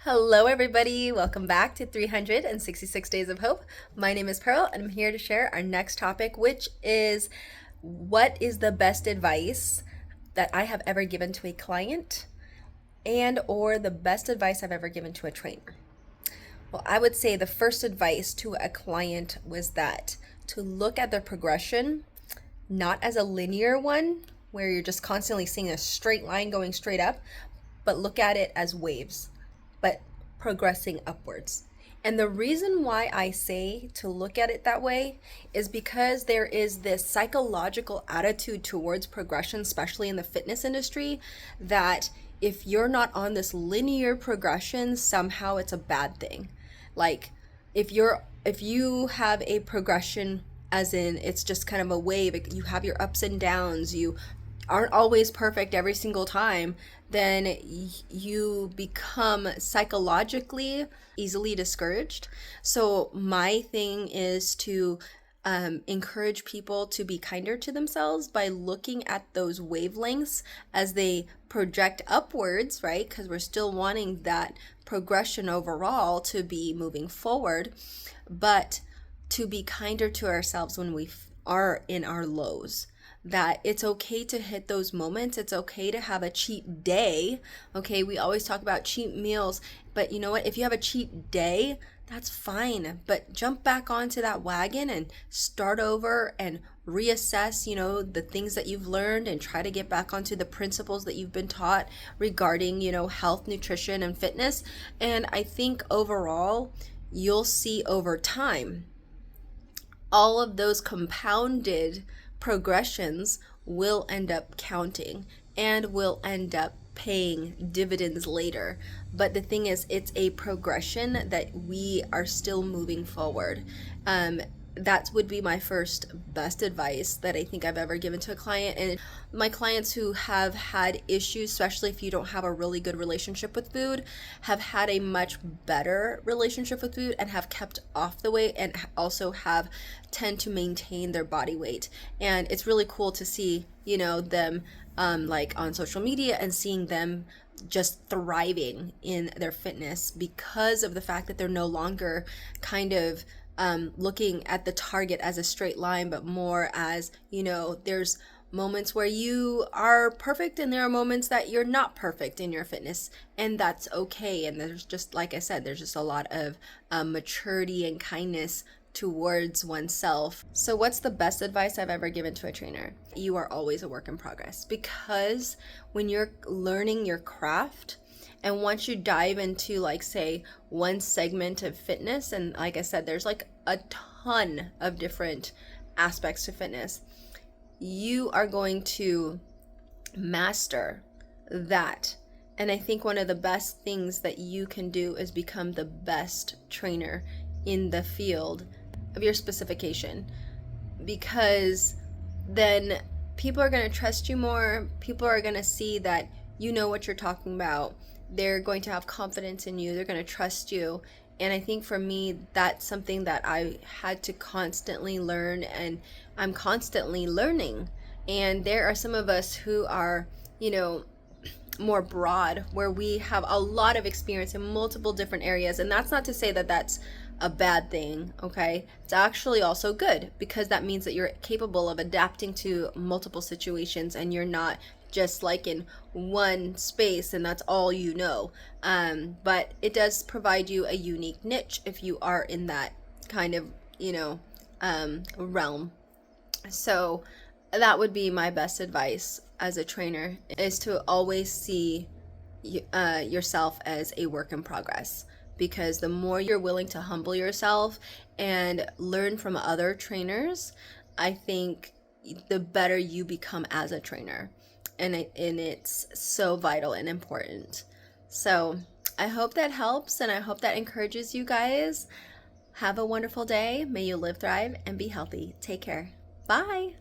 Hello, everybody. Welcome back to 366 Days of Hope. My name is Pearl, and I'm here to share our next topic, which is what is the best advice that I have ever given to a client and or the best advice I've ever given to a trainer. Well, I would say the first advice to a client was that to look at their progression not as a linear one where you're just constantly seeing a straight line going straight up, but look at it as waves, but progressing upwards. And the reason why I say to look at it that way is because there is this psychological attitude towards progression, especially in the fitness industry, that if you're not on this linear progression, somehow it's a bad thing. Like if you have a progression as in it's just kind of a wave, you have your ups and downs, you aren't always perfect every single time, then you become psychologically easily discouraged. So my thing is to encourage people to be kinder to themselves by looking at those wavelengths as they project upwards, right? Because we're still wanting that progression overall to be moving forward, but to be kinder to ourselves when we are in our lows. That it's okay to hit those moments. It's okay to have a cheat day. Okay, we always talk about cheat meals, but you know what? If you have a cheat day, that's fine. But jump back onto that wagon and start over and reassess, the things that you've learned and try to get back onto the principles that you've been taught regarding, health, nutrition, and fitness. And I think overall, you'll see over time all of those compounded progressions will end up counting and will end up paying dividends later. But the thing is, it's a progression that we are still moving forward. That would be my first best advice that I think I've ever given to a client. And my clients who have had issues, especially if you don't have a really good relationship with food, have had a much better relationship with food and have kept off the weight and also have tend to maintain their body weight. And it's really cool to see, them like on social media and seeing them just thriving in their fitness because of the fact that they're no longer kind of looking at the target as a straight line, but more as, there's moments where you are perfect and there are moments that you're not perfect in your fitness, and that's okay. And there's just, like I said, there's just a lot of maturity and kindness towards oneself. So what's the best advice I've ever given to a trainer? You are always a work in progress, because when you're learning your craft, and once you dive into, like, say, one segment of fitness, and like I said, there's like a ton of different aspects to fitness, you are going to master that. And I think one of the best things that you can do is become the best trainer in the field of your specification, because then people are going to trust you more. People are going to see that you know what you're talking about. They're going to have confidence in you. They're going to trust you. And I think for me, that's something that I had to constantly learn, and I'm constantly learning. And there are some of us who are, more broad, where we have a lot of experience in multiple different areas. And that's not to say that that's a bad thing, okay? It's actually also good, because that means that you're capable of adapting to multiple situations and you're not just like in one space and that's all you know. But it does provide you a unique niche if you are in that kind of, realm. So that would be my best advice as a trainer, is to always see yourself as a work in progress, because the more you're willing to humble yourself and learn from other trainers, I think the better you become as a trainer. And it's so vital and important. So I hope that helps, and I hope that encourages you guys. Have a wonderful day. May you live, thrive, and be healthy. Take care. Bye.